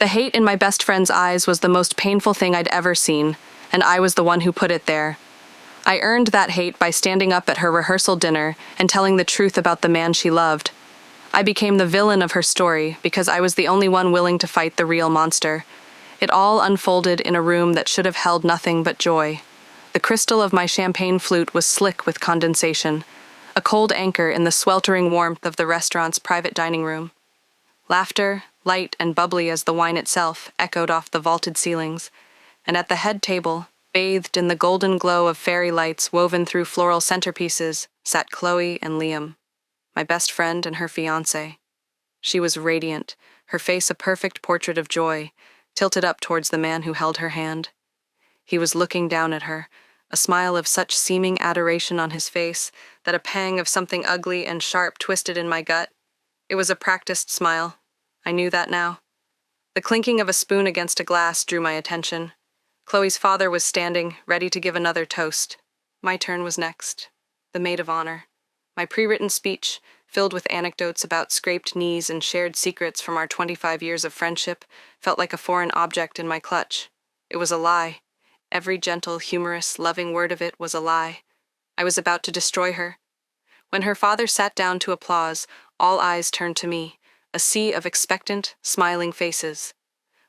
The hate in my best friend's eyes was the most painful thing I'd ever seen, and I was the one who put it there. I earned that hate by standing up at her rehearsal dinner and telling the truth about the man she loved. I became the villain of her story because I was the only one willing to fight the real monster. It all unfolded in a room that should have held nothing but joy. The crystal of my champagne flute was slick with condensation, a cold anchor in the sweltering warmth of the restaurant's private dining room. Laughter, light and bubbly as the wine itself, echoed off the vaulted ceilings, and at the head table, bathed in the golden glow of fairy lights woven through floral centerpieces, sat Chloe and Liam, my best friend and her fiancé. She was radiant, her face a perfect portrait of joy, tilted up towards the man who held her hand. He was looking down at her, a smile of such seeming adoration on his face that a pang of something ugly and sharp twisted in my gut. It was a practiced smile. I knew that now. The clinking of a spoon against a glass drew my attention. Chloe's father was standing, ready to give another toast. My turn was next. The maid of honor. My pre-written speech, filled with anecdotes about scraped knees and shared secrets from our 25 years of friendship, felt like a foreign object in my clutch. It was a lie. Every gentle, humorous, loving word of it was a lie. I was about to destroy her. When her father sat down to applause, all eyes turned to me, a sea of expectant, smiling faces.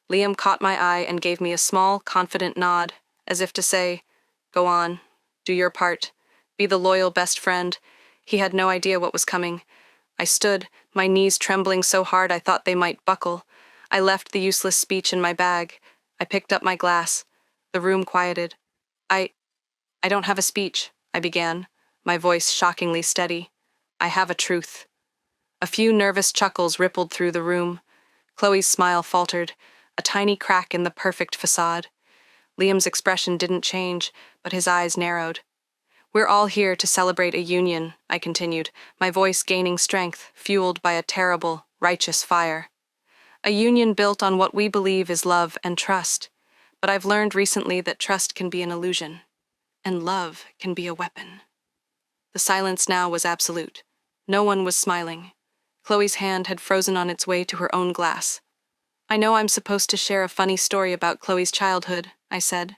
Liam caught my eye and gave me a small, confident nod, as if to say, "Go on, do your part, be the loyal best friend." He had no idea what was coming. I stood, my knees trembling so hard I thought they might buckle. I left the useless speech in my bag. I picked up my glass. The room quieted. I don't have a speech," I began, my voice shockingly steady. "I have a truth." A few nervous chuckles rippled through the room. Chloe's smile faltered, a tiny crack in the perfect facade. Liam's expression didn't change, but his eyes narrowed. "We're all here to celebrate a union," I continued, my voice gaining strength, fueled by a terrible, righteous fire. "A union built on what we believe is love and trust. But I've learned recently that trust can be an illusion, and love can be a weapon." The silence now was absolute. No one was smiling. Chloe's hand had frozen on its way to her own glass. "I know I'm supposed to share a funny story about Chloe's childhood," I said,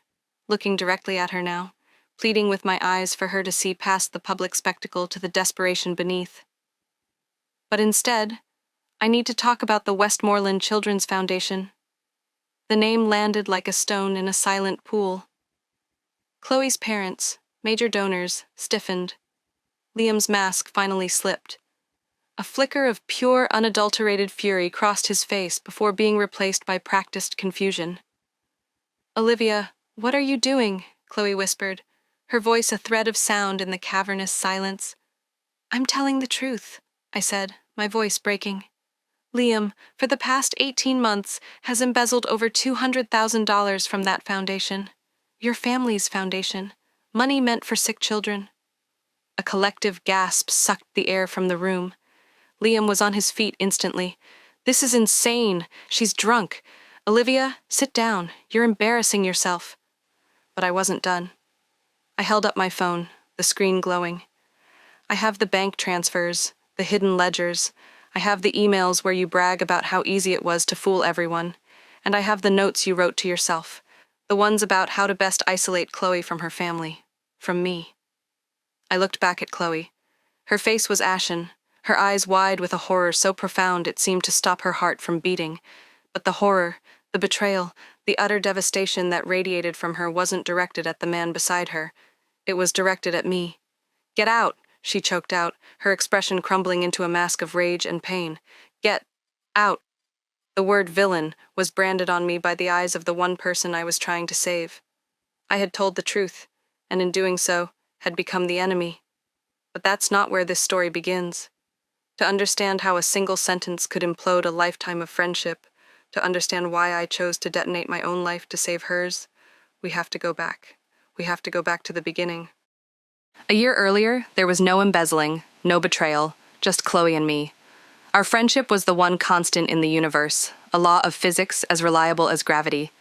looking directly at her now, pleading with my eyes for her to see past the public spectacle to the desperation beneath. "But instead, I need to talk about the Westmoreland Children's Foundation." The name landed like a stone in a silent pool. Chloe's parents, major donors, stiffened. Liam's mask finally slipped. A flicker of pure, unadulterated fury crossed his face before being replaced by practiced confusion. "Olivia, what are you doing?" Chloe whispered, her voice a thread of sound in the cavernous silence. "I'm telling the truth," I said, my voice breaking. "Liam, for the past 18 months, has embezzled over $200,000 from that foundation. Your family's foundation. Money meant for sick children." A collective gasp sucked the air from the room. Liam was on his feet instantly. "This is insane. She's drunk. Olivia, sit down. You're embarrassing yourself." But I wasn't done. I held up my phone, the screen glowing. "I have the bank transfers, the hidden ledgers. I have the emails where you brag about how easy it was to fool everyone. And I have the notes you wrote to yourself, the ones about how to best isolate Chloe from her family, from me." I looked back at Chloe. Her face was ashen, her eyes wide with a horror so profound it seemed to stop her heart from beating. But the horror, the betrayal, the utter devastation that radiated from her wasn't directed at the man beside her. It was directed at me. "Get out," she choked out, her expression crumbling into a mask of rage and pain. "Get out." The word villain was branded on me by the eyes of the one person I was trying to save. I had told the truth, and in doing so, had become the enemy. But that's not where this story begins. To understand how a single sentence could implode a lifetime of friendship, to understand why I chose to detonate my own life to save hers, we have to go back. We have to go back to the beginning. A year earlier, there was no embezzling, no betrayal, just Chloe and me. Our friendship was the one constant in the universe, a law of physics as reliable as gravity.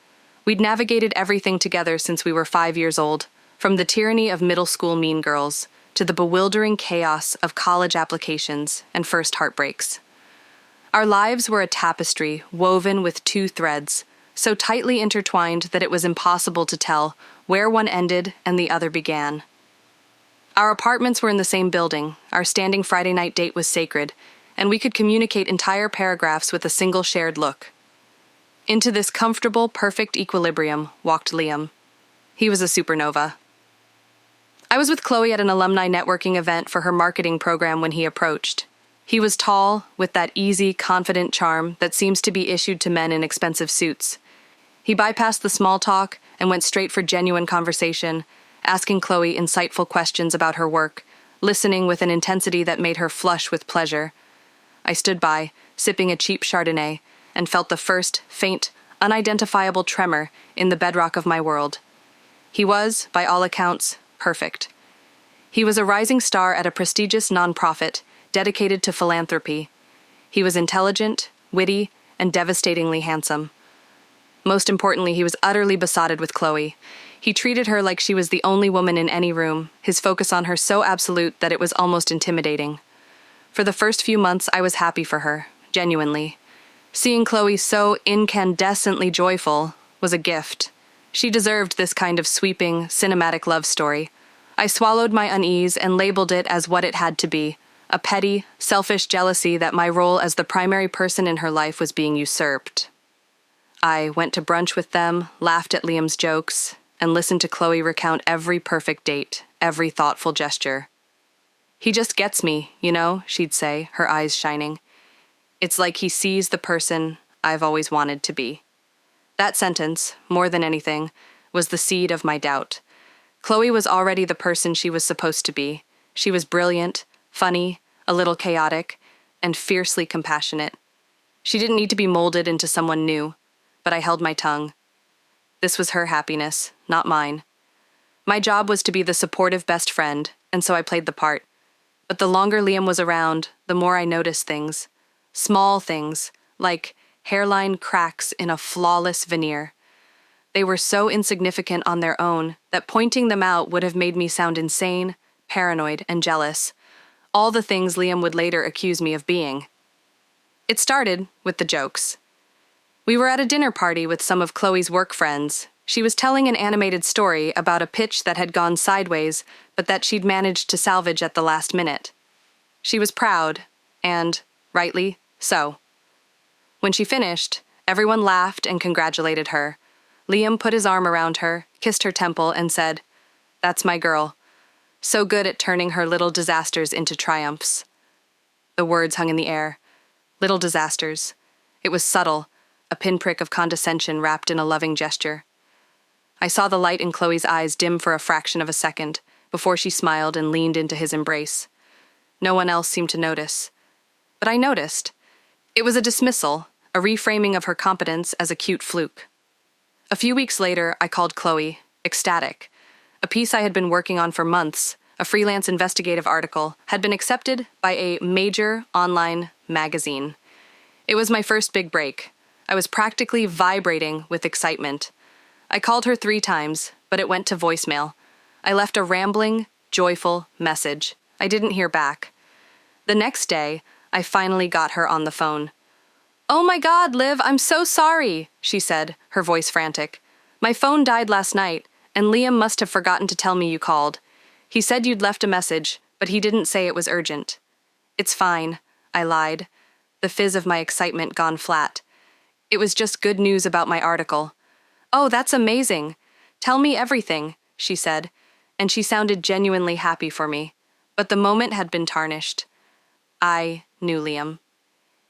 We'd navigated everything together since we were 5 years old, from the tyranny of middle school mean girls to the bewildering chaos of college applications and first heartbreaks. Our lives were a tapestry woven with two threads, so tightly intertwined that it was impossible to tell where one ended and the other began. Our apartments were in the same building, our standing Friday night date was sacred, and we could communicate entire paragraphs with a single shared look. Into this comfortable, perfect equilibrium walked Liam. He was a supernova. I was with Chloe at an alumni networking event for her marketing program when he approached. He was tall, with that easy, confident charm that seems to be issued to men in expensive suits. He bypassed the small talk and went straight for genuine conversation, asking Chloe insightful questions about her work, listening with an intensity that made her flush with pleasure. I stood by, sipping a cheap Chardonnay, and felt the first, faint, unidentifiable tremor in the bedrock of my world. He was, by all accounts, perfect. He was a rising star at a prestigious nonprofit dedicated to philanthropy. He was intelligent, witty, and devastatingly handsome. Most importantly, he was utterly besotted with Chloe. He treated her like she was the only woman in any room, his focus on her so absolute that it was almost intimidating. For the first few months, I was happy for her, genuinely. Seeing Chloe so incandescently joyful was a gift. She deserved this kind of sweeping, cinematic love story. I swallowed my unease and labeled it as what it had to be, a petty, selfish jealousy that my role as the primary person in her life was being usurped. I went to brunch with them, laughed at Liam's jokes, and listened to Chloe recount every perfect date, every thoughtful gesture. "He just gets me, you know," she'd say, her eyes shining. "It's like he sees the person I've always wanted to be." That sentence, more than anything, was the seed of my doubt. Chloe was already the person she was supposed to be. She was brilliant, funny, a little chaotic, and fiercely compassionate. She didn't need to be molded into someone new, but I held my tongue. This was her happiness, not mine. My job was to be the supportive best friend, and so I played the part. But the longer Liam was around, the more I noticed things. Small things, like hairline cracks in a flawless veneer. They were so insignificant on their own that pointing them out would have made me sound insane, paranoid, and jealous. All the things Liam would later accuse me of being. It started with the jokes. We were at a dinner party with some of Chloe's work friends. She was telling an animated story about a pitch that had gone sideways, but that she'd managed to salvage at the last minute. She was proud, and, rightly, so. When she finished, everyone laughed and congratulated her. Liam put his arm around her, kissed her temple, and said, "That's my girl. So good at turning her little disasters into triumphs." The words hung in the air. Little disasters. It was subtle, a pinprick of condescension wrapped in a loving gesture. I saw the light in Chloe's eyes dim for a fraction of a second, before she smiled and leaned into his embrace. No one else seemed to notice. But I noticed. It was a dismissal, a reframing of her competence as a cute fluke. A few weeks later, I called Chloe, ecstatic. A piece I had been working on for months, a freelance investigative article, had been accepted by a major online magazine. It was my first big break. I was practically vibrating with excitement. I called her 3 times, but it went to voicemail. I left a rambling, joyful message. I didn't hear back. The next day, I finally got her on the phone. "Oh my God, Liv, I'm so sorry," she said, her voice frantic. "My phone died last night, and Liam must have forgotten to tell me you called. He said you'd left a message, but he didn't say it was urgent." "It's fine," I lied, the fizz of my excitement gone flat. "It was just good news about my article." "Oh, that's amazing. Tell me everything," she said, and she sounded genuinely happy for me. But the moment had been tarnished. I knew Liam.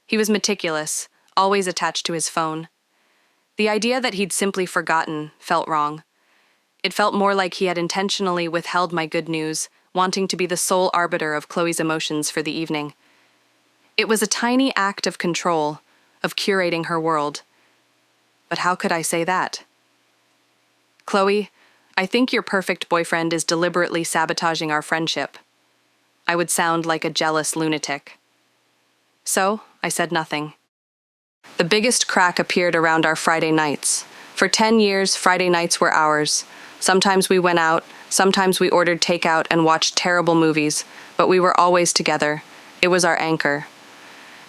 He was meticulous, always attached to his phone. The idea that he'd simply forgotten felt wrong. It felt more like he had intentionally withheld my good news, wanting to be the sole arbiter of Chloe's emotions for the evening. It was a tiny act of control, of curating her world. But how could I say that? "Chloe, I think your perfect boyfriend is deliberately sabotaging our friendship." I would sound like a jealous lunatic. So, I said nothing. The biggest crack appeared around our Friday nights. For 10 years, Friday nights were ours. Sometimes we went out, sometimes we ordered takeout and watched terrible movies, but we were always together. It was our anchor.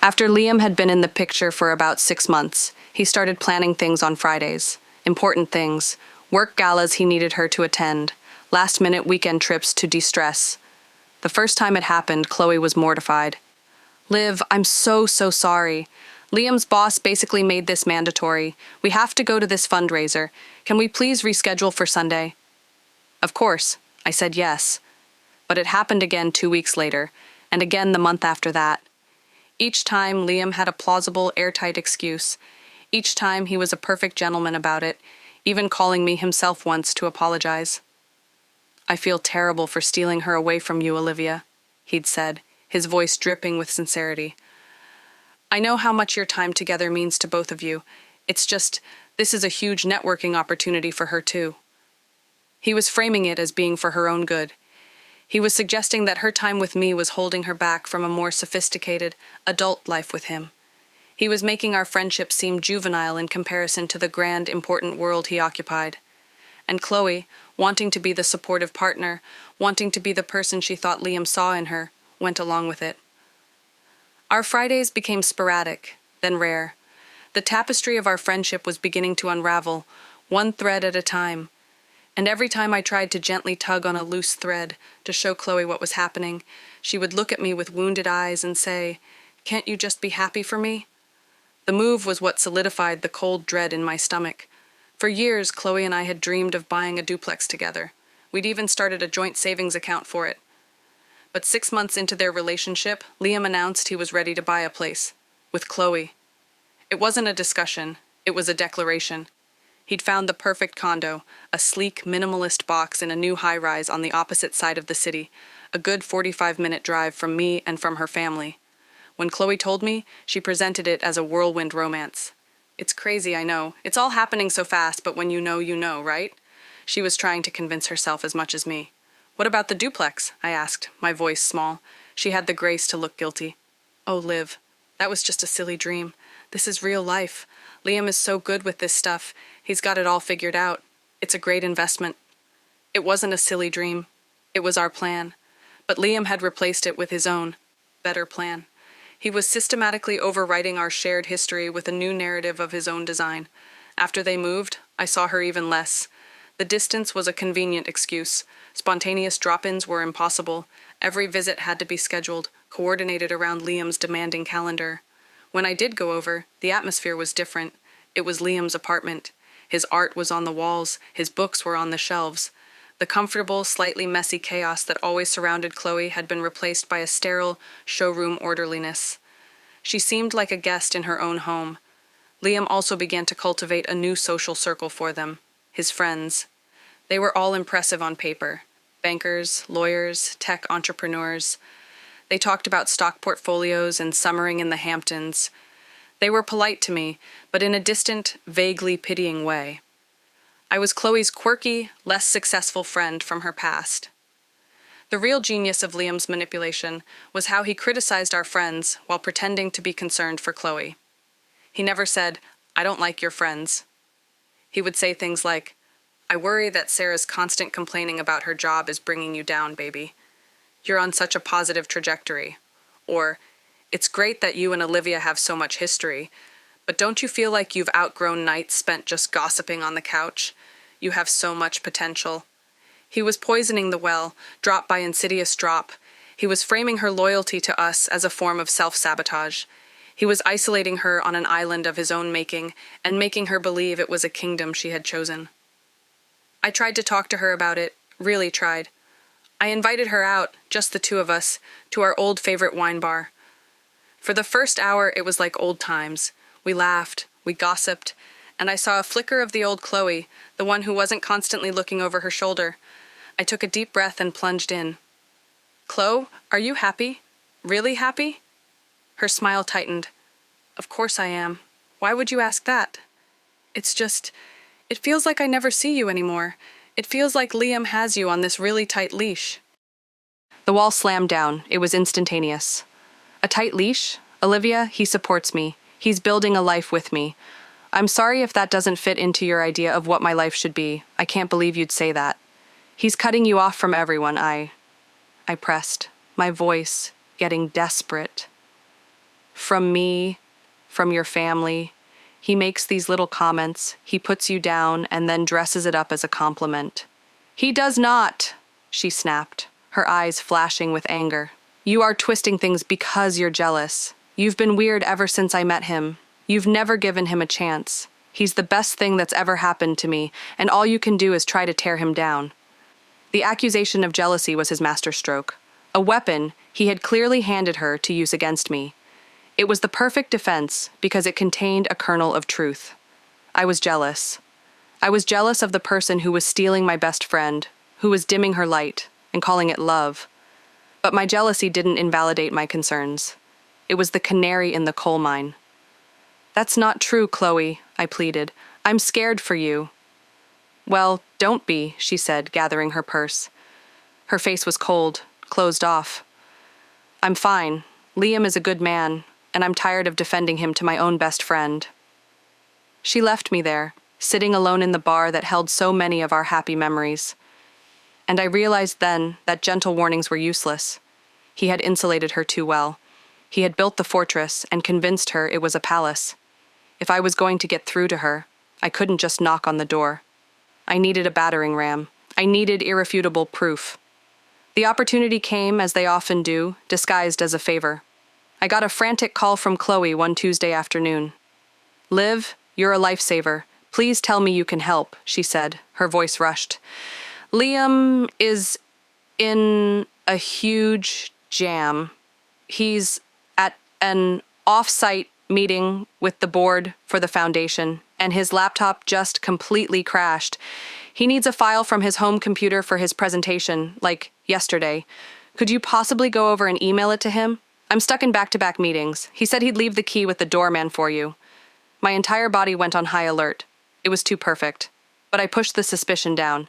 After Liam had been in the picture for about 6 months, he started planning things on Fridays. Important things. Work galas he needed her to attend. Last-minute weekend trips to de-stress. The first time it happened, Chloe was mortified. "Liv, I'm so sorry. Liam's boss basically made this mandatory. We have to go to this fundraiser. Can we please reschedule for Sunday?" Of course, I said yes. But it happened again 2 weeks later, and again the month after that. Each time Liam had a plausible, airtight excuse. Each time he was a perfect gentleman about it, even calling me himself once to apologize. "I feel terrible for stealing her away from you, Olivia," he'd said, his voice dripping with sincerity. "I know how much your time together means to both of you. It's just, this is a huge networking opportunity for her too." He was framing it as being for her own good. He was suggesting that her time with me was holding her back from a more sophisticated, adult life with him. He was making our friendship seem juvenile in comparison to the grand, important world he occupied. And Chloe, wanting to be the supportive partner, wanting to be the person she thought Liam saw in her, went along with it. Our Fridays became sporadic, then rare. The tapestry of our friendship was beginning to unravel, one thread at a time. And every time I tried to gently tug on a loose thread to show Chloe what was happening, she would look at me with wounded eyes and say, "Can't you just be happy for me?" The move was what solidified the cold dread in my stomach. For years, Chloe and I had dreamed of buying a duplex together. We'd even started a joint savings account for it. But 6 months into their relationship, Liam announced he was ready to buy a place. With Chloe. It wasn't a discussion. It was a declaration. He'd found the perfect condo, a sleek, minimalist box in a new high-rise on the opposite side of the city, a good 45-minute drive from me and from her family. When Chloe told me, she presented it as a whirlwind romance. "It's crazy, I know. It's all happening so fast, but when you know, right?" She was trying to convince herself as much as me. "What about the duplex?" I asked, my voice small. She had the grace to look guilty. "Oh, Liv, that was just a silly dream. This is real life. Liam is so good with this stuff. He's got it all figured out. It's a great investment." It wasn't a silly dream. It was our plan. But Liam had replaced it with his own, better plan. He was systematically overwriting our shared history with a new narrative of his own design. After they moved, I saw her even less. The distance was a convenient excuse. Spontaneous drop-ins were impossible. Every visit had to be scheduled, coordinated around Liam's demanding calendar. When I did go over, the atmosphere was different. It was Liam's apartment. His art was on the walls, his books were on the shelves. The comfortable, slightly messy chaos that always surrounded Chloe had been replaced by a sterile, showroom orderliness. She seemed like a guest in her own home. Liam also began to cultivate a new social circle for them, his friends. They were all impressive on paper. Bankers, lawyers, tech entrepreneurs. They talked about stock portfolios and summering in the Hamptons. They were polite to me, but in a distant, vaguely pitying way. I was Chloe's quirky, less successful friend from her past. The real genius of Liam's manipulation was how he criticized our friends while pretending to be concerned for Chloe. He never said, "I don't like your friends." He would say things like, "I worry that Sarah's constant complaining about her job is bringing you down, baby. You're on such a positive trajectory." Or, "It's great that you and Olivia have so much history, but don't you feel like you've outgrown nights spent just gossiping on the couch? You have so much potential." He was poisoning the well, drop by insidious drop. He was framing her loyalty to us as a form of self-sabotage. He was isolating her on an island of his own making and making her believe it was a kingdom she had chosen. I tried to talk to her about it, really tried. I invited her out, just the two of us, to our old favorite wine bar. For the first hour, it was like old times. We laughed, we gossiped, and I saw a flicker of the old Chloe, the one who wasn't constantly looking over her shoulder. I took a deep breath and plunged in. "Chloe, are you happy? Really happy?" Her smile tightened. "Of course I am. Why would you ask that?" "It's just, it feels like I never see you anymore. It feels like Liam has you on this really tight leash." The wall slammed down. It was instantaneous. "A tight leash? Olivia, he supports me. He's building a life with me. I'm sorry if that doesn't fit into your idea of what my life should be. I can't believe you'd say that. He's cutting you off from everyone. I pressed, my voice getting desperate. from me, from your family. He makes these little comments, he puts you down, and then dresses it up as a compliment. He does not, she snapped, her eyes flashing with anger. You are twisting things because you're jealous. You've been weird ever since I met him. You've never given him a chance. He's the best thing that's ever happened to me, and all you can do is try to tear him down. The accusation of jealousy was his masterstroke, a weapon he had clearly handed her to use against me. It was the perfect defense because it contained a kernel of truth. I was jealous. I was jealous of the person who was stealing my best friend, who was dimming her light and calling it love. But my jealousy didn't invalidate my concerns. It was the canary in the coal mine. That's not true, Chloe, I pleaded. I'm scared for you. Well, don't be, she said, gathering her purse. Her face was cold, closed off. I'm fine. Liam is a good man, and I'm tired of defending him to my own best friend. She left me there, sitting alone in the bar that held so many of our happy memories. And I realized then that gentle warnings were useless. He had insulated her too well. He had built the fortress and convinced her it was a palace. If I was going to get through to her, I couldn't just knock on the door. I needed a battering ram. I needed irrefutable proof. The opportunity came, as they often do, disguised as a favor. I got a frantic call from Chloe one Tuesday afternoon. Liv, you're a lifesaver. Please tell me you can help, she said, her voice rushed. Liam is in a huge jam. He's at an off-site meeting with the board for the foundation, and his laptop just completely crashed. He needs a file from his home computer for his presentation, like yesterday. Could you possibly go over and email it to him? I'm stuck in back-to-back meetings. He said he'd leave the key with the doorman for you. My entire body went on high alert. It was too perfect. But I pushed the suspicion down.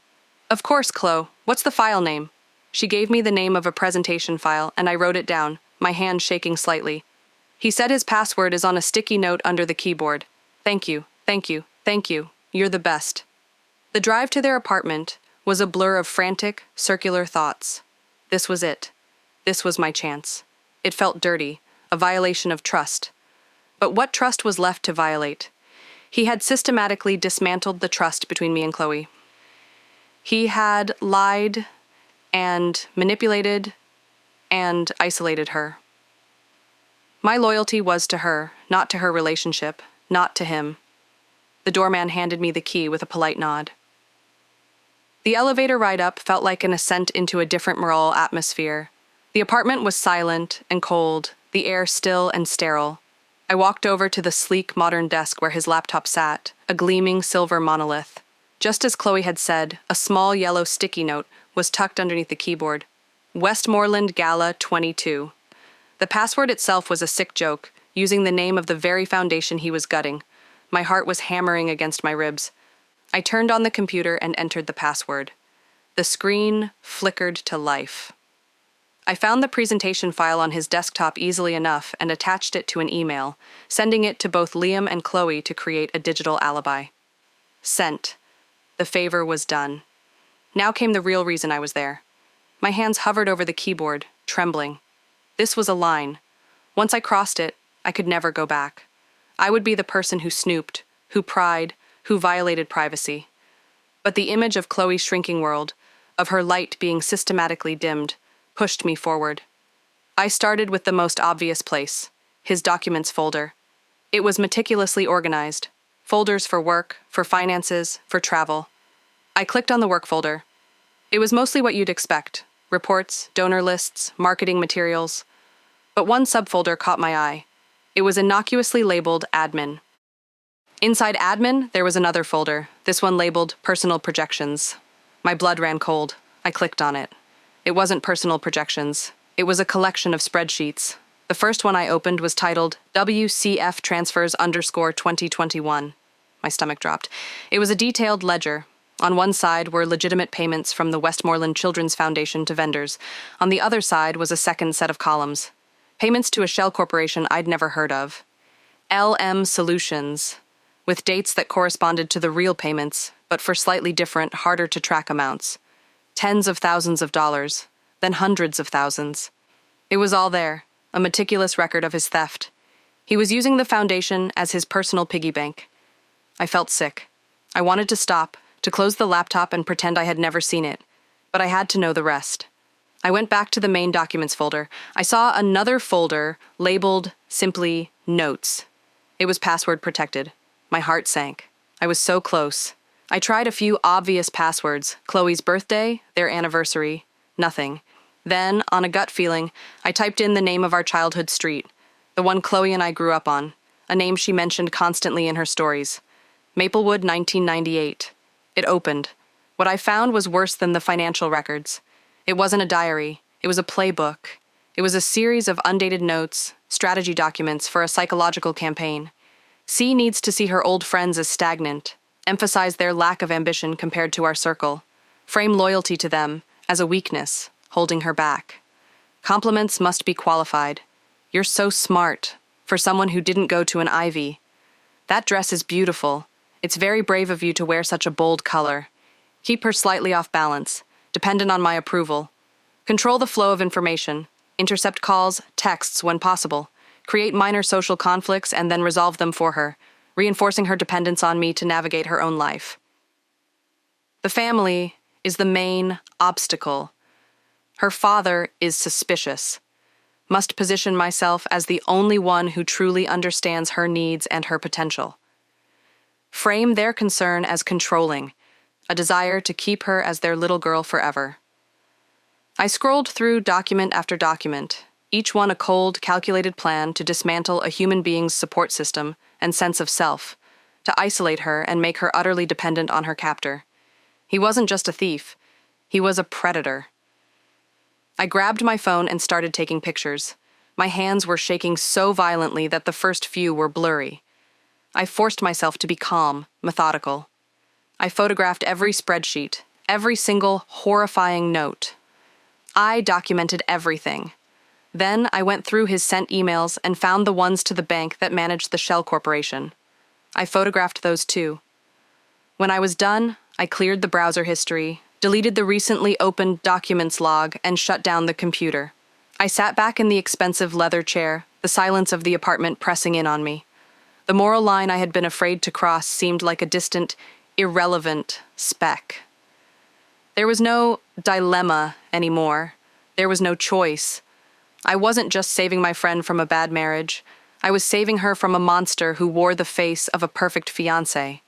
Of course, Chloe. What's the file name? She gave me the name of a presentation file, and I wrote it down, my hand shaking slightly. He said his password is on a sticky note under the keyboard. Thank you, thank you, thank you. You're the best. The drive to their apartment was a blur of frantic, circular thoughts. This was it. This was my chance. It felt dirty, a violation of trust. But what trust was left to violate? He had systematically dismantled the trust between me and Chloe. He had lied and manipulated and isolated her. My loyalty was to her, not to her relationship, not to him. The doorman handed me the key with a polite nod. The elevator ride up felt like an ascent into a different moral atmosphere. The apartment was silent and cold, the air still and sterile. I walked over to the sleek, modern desk where his laptop sat, a gleaming silver monolith. Just as Chloe had said, a small yellow sticky note was tucked underneath the keyboard. Westmoreland Gala 22. The password itself was a sick joke, using the name of the very foundation he was gutting. My heart was hammering against my ribs. I turned on the computer and entered the password. The screen flickered to life. I found the presentation file on his desktop easily enough and attached it to an email, sending it to both Liam and Chloe to create a digital alibi. Sent. The favor was done. Now came the real reason I was there. My hands hovered over the keyboard, trembling. This was a line. Once I crossed it, I could never go back. I would be the person who snooped, who pried, who violated privacy. But the image of Chloe's shrinking world, of her light being systematically dimmed, pushed me forward. I started with the most obvious place, his documents folder. It was meticulously organized. Folders for work, for finances, for travel. I clicked on the work folder. It was mostly what you'd expect. Reports, donor lists, marketing materials. But one subfolder caught my eye. It was innocuously labeled Admin. Inside Admin, there was another folder, this one labeled Personal Projections. My blood ran cold. I clicked on it. It wasn't personal projections. It was a collection of spreadsheets. The first one I opened was titled WCF Transfers _2021. My stomach dropped. It was a detailed ledger. On one side were legitimate payments from the Westmoreland Children's Foundation to vendors. On the other side was a second set of columns. Payments to a shell corporation I'd never heard of. LM Solutions, with dates that corresponded to the real payments, but for slightly different, harder-to-track amounts. Tens of thousands of dollars, then hundreds of thousands. It was all there, a meticulous record of his theft. He was using the foundation as his personal piggy bank. I felt sick. I wanted to stop, to close the laptop and pretend I had never seen it, but I had to know the rest. I went back to the main documents folder. I saw another folder labeled simply Notes. It was password protected. My heart sank. I was so close. I tried a few obvious passwords: Chloe's birthday, their anniversary, nothing. Then, on a gut feeling, I typed in the name of our childhood street, the one Chloe and I grew up on, a name she mentioned constantly in her stories. Maplewood, 1998. It opened. What I found was worse than the financial records. It wasn't a diary. It was a playbook. It was a series of undated notes, strategy documents for a psychological campaign. C needs to see her old friends as stagnant, emphasize their lack of ambition compared to our circle, frame loyalty to them as a weakness, holding her back. Compliments must be qualified. You're so smart, for someone who didn't go to an Ivy. That dress is beautiful. It's very brave of you to wear such a bold color. Keep her slightly off balance, dependent on my approval. Control the flow of information. Intercept calls, texts when possible. Create minor social conflicts and then resolve them for her, reinforcing her dependence on me to navigate her own life. The family is the main obstacle. Her father is suspicious. Must position myself as the only one who truly understands her needs and her potential. Frame their concern as controlling, a desire to keep her as their little girl forever. I scrolled through document after document, each one a cold, calculated plan to dismantle a human being's support system and sense of self, to isolate her and make her utterly dependent on her captor. He wasn't just a thief, he was a predator. I grabbed my phone and started taking pictures. My hands were shaking so violently that the first few were blurry. I forced myself to be calm, methodical. I photographed every spreadsheet, every single horrifying note. I documented everything. Then I went through his sent emails and found the ones to the bank that managed the Shell Corporation. I photographed those too. When I was done, I cleared the browser history, deleted the recently opened documents log, and shut down the computer. I sat back in the expensive leather chair, the silence of the apartment pressing in on me. The moral line I had been afraid to cross seemed like a distant, irrelevant speck. There was no dilemma anymore. There was no choice. I wasn't just saving my friend from a bad marriage. I was saving her from a monster who wore the face of a perfect fiancé.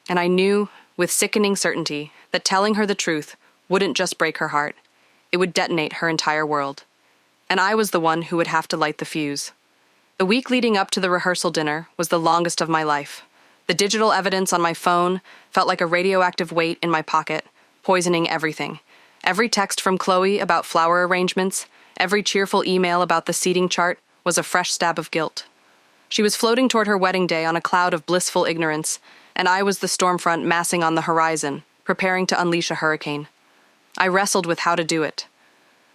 And I knew, with sickening certainty, that telling her the truth wouldn't just break her heart. It would detonate her entire world. And I was the one who would have to light the fuse. The week leading up to the rehearsal dinner was the longest of my life. The digital evidence on my phone felt like a radioactive weight in my pocket, poisoning everything. Every text from Chloe about flower arrangements, every cheerful email about the seating chart was a fresh stab of guilt. She was floating toward her wedding day on a cloud of blissful ignorance, and I was the storm front massing on the horizon, preparing to unleash a hurricane. I wrestled with how to do it.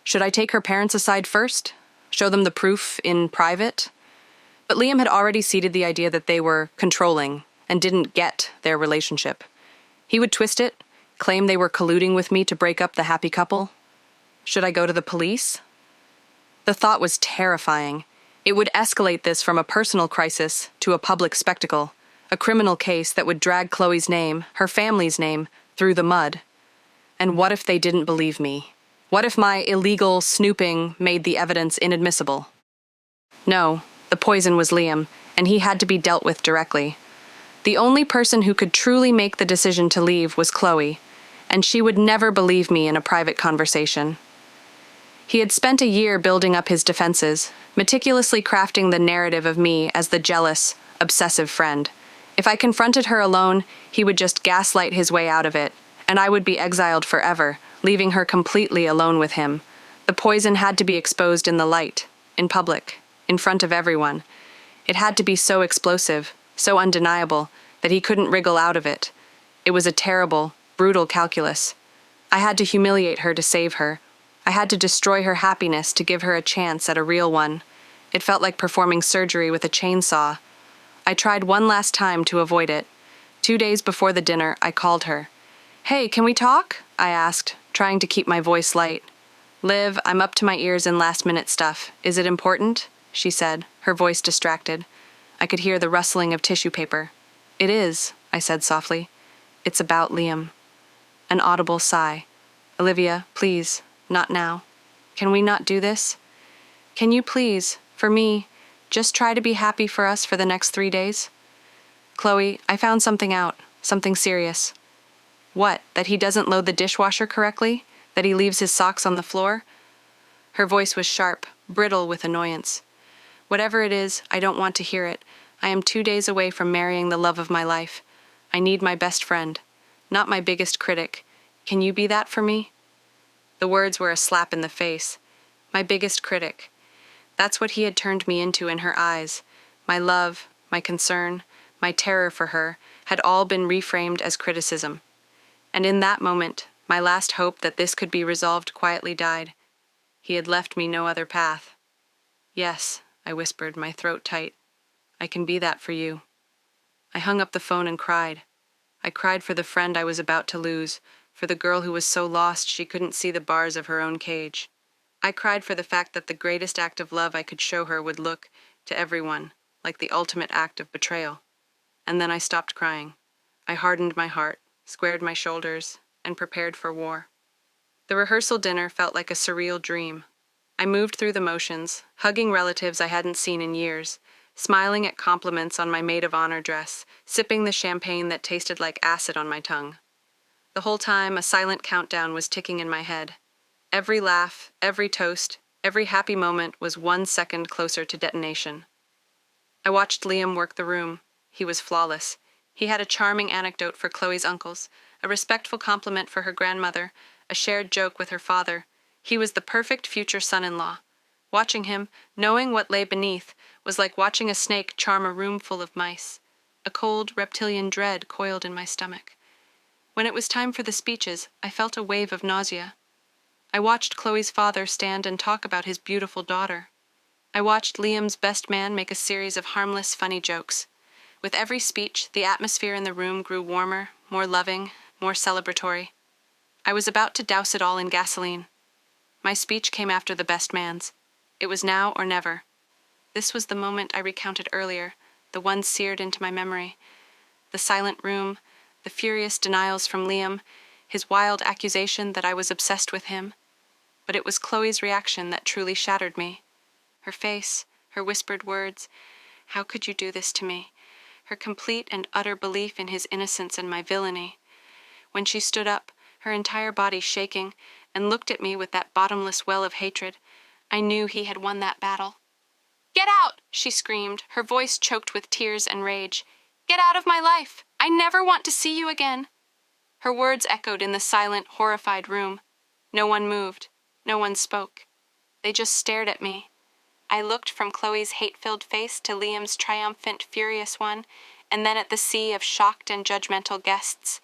Should I take her parents aside first? Show them the proof in private? But Liam had already seeded the idea that they were controlling and didn't get their relationship. He would twist it, claim they were colluding with me to break up the happy couple. Should I go to the police? The thought was terrifying. It would escalate this from a personal crisis to a public spectacle, a criminal case that would drag Chloe's name, her family's name, through the mud. And what if they didn't believe me? What if my illegal snooping made the evidence inadmissible? No, the poison was Liam, and he had to be dealt with directly. The only person who could truly make the decision to leave was Chloe, and she would never believe me in a private conversation. He had spent a year building up his defenses, meticulously crafting the narrative of me as the jealous, obsessive friend. If I confronted her alone, he would just gaslight his way out of it, and I would be exiled forever, leaving her completely alone with him. The poison had to be exposed in the light, in public, in front of everyone. It had to be so explosive, so undeniable, that he couldn't wriggle out of it. It was a terrible, brutal calculus. I had to humiliate her to save her. I had to destroy her happiness to give her a chance at a real one. It felt like performing surgery with a chainsaw. I tried one last time to avoid it. 2 days before the dinner, I called her. "Hey, can we talk?" I asked, trying to keep my voice light. "Liv, I'm up to my ears in last-minute stuff. Is it important?" she said, her voice distracted. I could hear the rustling of tissue paper. It is, I said softly. It's about Liam. An audible sigh. Olivia, please, not now. Can we not do this? Can you please, for me, just try to be happy for us for the next 3 days? Chloe, I found something out, something serious. What, that he doesn't load the dishwasher correctly? That he leaves his socks on the floor? Her voice was sharp, brittle with annoyance. Whatever it is, I don't want to hear it. I am 2 days away from marrying the love of my life. I need my best friend, not my biggest critic. Can you be that for me? The words were a slap in the face. My biggest critic. That's what he had turned me into in her eyes. My love, my concern, my terror for her had all been reframed as criticism. And in that moment, my last hope that this could be resolved quietly died. He had left me no other path. Yes, I whispered, my throat tight. I can be that for you. I hung up the phone and cried. I cried for the friend I was about to lose, for the girl who was so lost she couldn't see the bars of her own cage. I cried for the fact that the greatest act of love I could show her would look, to everyone, like the ultimate act of betrayal. And then I stopped crying. I hardened my heart, squared my shoulders, and prepared for war. The rehearsal dinner felt like a surreal dream. I moved through the motions, hugging relatives I hadn't seen in years, smiling at compliments on my maid of honor dress, sipping the champagne that tasted like acid on my tongue. The whole time, a silent countdown was ticking in my head. Every laugh, every toast, every happy moment was 1 second closer to detonation. I watched Liam work the room. He was flawless. He had a charming anecdote for Chloe's uncles, a respectful compliment for her grandmother, a shared joke with her father. He was the perfect future son-in-law. Watching him, knowing what lay beneath, was like watching a snake charm a room full of mice. A cold, reptilian dread coiled in my stomach. When it was time for the speeches, I felt a wave of nausea. I watched Chloe's father stand and talk about his beautiful daughter. I watched Liam's best man make a series of harmless, funny jokes. With every speech, the atmosphere in the room grew warmer, more loving, more celebratory. I was about to douse it all in gasoline. My speech came after the best man's. It was now or never. This was the moment I recounted earlier, the one seared into my memory. The silent room, the furious denials from Liam, his wild accusation that I was obsessed with him. But it was Chloe's reaction that truly shattered me. Her face, her whispered words, "How could you do this to me?" Her complete and utter belief in his innocence and my villainy. When she stood up, her entire body shaking, and looked at me with that bottomless well of hatred, I knew he had won that battle. "Get out!" she screamed, her voice choked with tears and rage. "Get out of my life! I never want to see you again!" Her words echoed in the silent, horrified room. No one moved. No one spoke. They just stared at me. I looked from Chloe's hate-filled face to Liam's triumphant, furious one, and then at the sea of shocked and judgmental guests.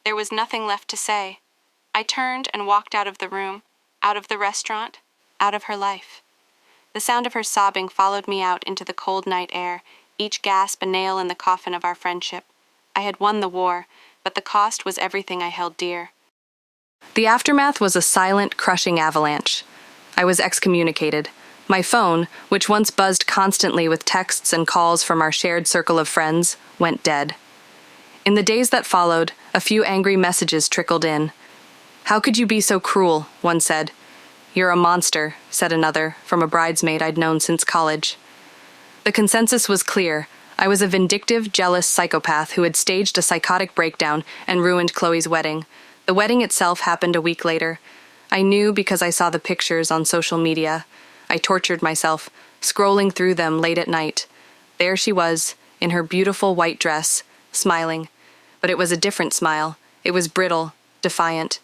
There was nothing left to say. I turned and walked out of the room, out of the restaurant, out of her life. The sound of her sobbing followed me out into the cold night air, each gasp a nail in the coffin of our friendship. I had won the war, but the cost was everything I held dear. The aftermath was a silent, crushing avalanche. I was excommunicated. My phone, which once buzzed constantly with texts and calls from our shared circle of friends, went dead. In the days that followed, a few angry messages trickled in. "How could you be so cruel?" one said. "You're a monster," said another, from a bridesmaid I'd known since college. The consensus was clear. I was a vindictive, jealous psychopath who had staged a psychotic breakdown and ruined Chloe's wedding. The wedding itself happened a week later. I knew because I saw the pictures on social media. I tortured myself, scrolling through them late at night. There she was, in her beautiful white dress, smiling. But it was a different smile. It was brittle, defiant.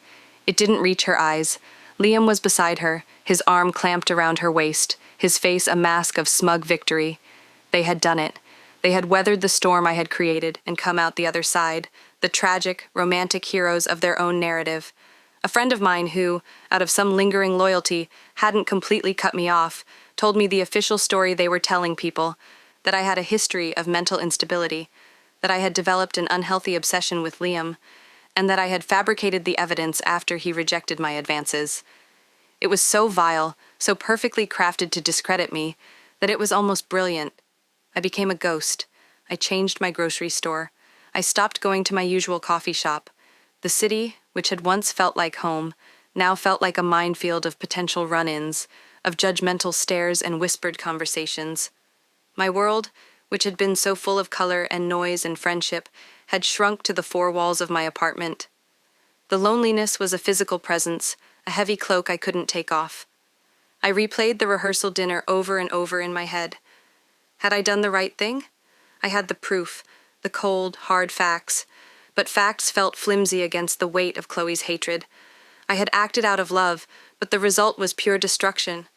It didn't reach her eyes. Liam was beside her, his arm clamped around her waist, his face a mask of smug victory. They had done it. They had weathered the storm I had created and come out the other side, the tragic, romantic heroes of their own narrative. A friend of mine who, out of some lingering loyalty, hadn't completely cut me off, told me the official story they were telling people, that I had a history of mental instability, that I had developed an unhealthy obsession with Liam, and that I had fabricated the evidence after he rejected my advances. It was so vile, so perfectly crafted to discredit me, that it was almost brilliant. I became a ghost. I changed my grocery store. I stopped going to my usual coffee shop. The city, which had once felt like home, now felt like a minefield of potential run-ins, of judgmental stares and whispered conversations. My world, which had been so full of color and noise and friendship, had shrunk to the four walls of my apartment. The loneliness was a physical presence, a heavy cloak I couldn't take off. I replayed the rehearsal dinner over and over in my head. Had I done the right thing? I had the proof, the cold, hard facts, but facts felt flimsy against the weight of Chloe's hatred. I had acted out of love, but the result was pure destruction.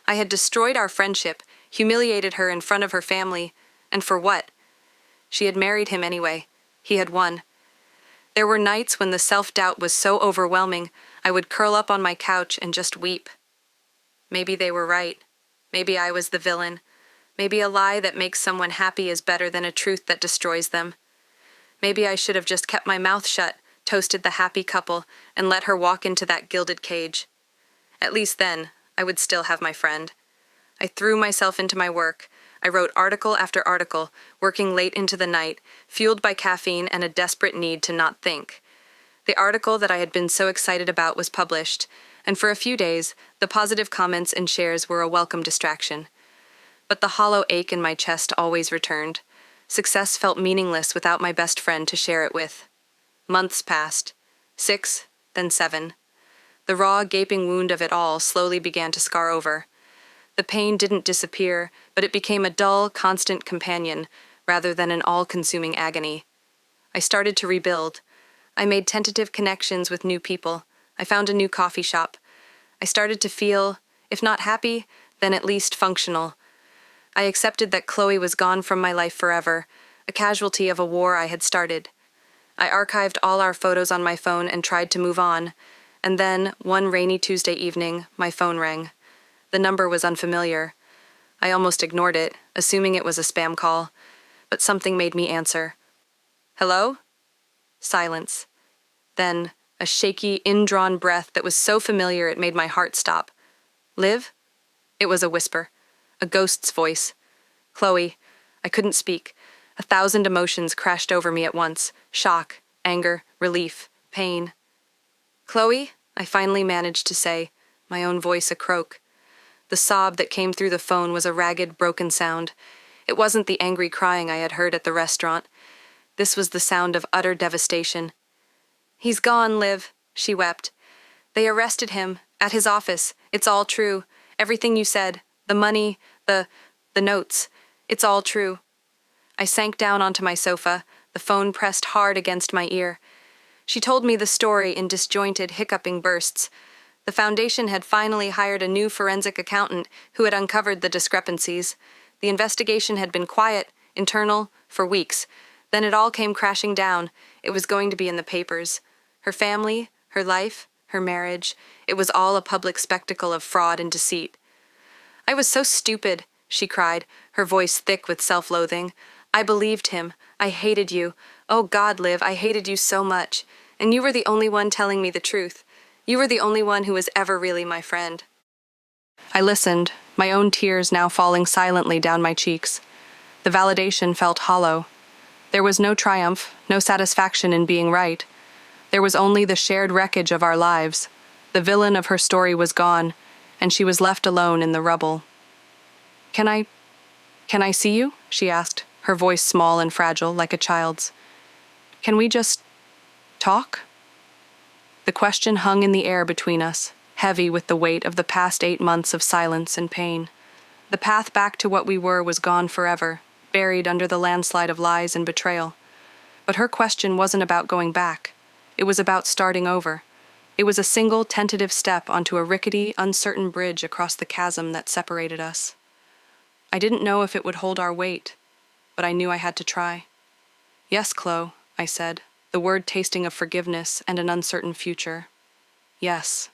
I had destroyed our friendship, humiliated her in front of her family, and for what? She had married him anyway. He had won. There were nights when the self-doubt was so overwhelming, I would curl up on my couch and just weep. Maybe they were right. Maybe I was the villain. Maybe a lie that makes someone happy is better than a truth that destroys them. Maybe I should have just kept my mouth shut, toasted the happy couple, and let her walk into that gilded cage. At least then, I would still have my friend. I threw myself into my work. I wrote article after article, working late into the night, fueled by caffeine and a desperate need to not think. The article that I had been so excited about was published, and for a few days, the positive comments and shares were a welcome distraction. But the hollow ache in my chest always returned. Success felt meaningless without my best friend to share it with. Months passed. 6, then 7. The raw, gaping wound of it all slowly began to scar over. The pain didn't disappear, but it became a dull, constant companion, rather than an all-consuming agony. I started to rebuild. I made tentative connections with new people. I found a new coffee shop. I started to feel, if not happy, then at least functional. I accepted that Chloe was gone from my life forever, a casualty of a war I had started. I archived all our photos on my phone and tried to move on, and then, one rainy Tuesday evening, my phone rang. The number was unfamiliar. I almost ignored it, assuming it was a spam call, but something made me answer. Hello? Silence. Then, a shaky, indrawn breath that was so familiar it made my heart stop. Liv? It was a whisper. A ghost's voice. Chloe. I couldn't speak. 1,000 emotions crashed over me at once. Shock, anger, relief, pain. Chloe? I finally managed to say, my own voice a croak. The sob that came through the phone was a ragged, broken sound. It wasn't the angry crying I had heard at the restaurant. This was the sound of utter devastation. He's gone, Liv, she wept. They arrested him, at his office. It's all true. Everything you said. The money, the notes. It's all true. I sank down onto my sofa, the phone pressed hard against my ear. She told me the story in disjointed, hiccuping bursts. The foundation had finally hired a new forensic accountant who had uncovered the discrepancies. The investigation had been quiet, internal, for weeks. Then it all came crashing down. It was going to be in the papers. Her family, her life, her marriage. It was all a public spectacle of fraud and deceit. I was so stupid, she cried, her voice thick with self-loathing. I believed him. I hated you. Oh God, Liv, I hated you so much. And you were the only one telling me the truth. You were the only one who was ever really my friend. I listened, my own tears now falling silently down my cheeks. The validation felt hollow. There was no triumph, no satisfaction in being right. There was only the shared wreckage of our lives. The villain of her story was gone, and she was left alone in the rubble. Can I see you? She asked, her voice small and fragile like a child's. Can we just talk? The question hung in the air between us, heavy with the weight of the past 8 months of silence and pain. The path back to what we were was gone forever, buried under the landslide of lies and betrayal. But her question wasn't about going back. It was about starting over. It was a single, tentative step onto a rickety, uncertain bridge across the chasm that separated us. I didn't know if it would hold our weight, but I knew I had to try. Yes, Chloe, I said, the word tasting of forgiveness and an uncertain future. Yes.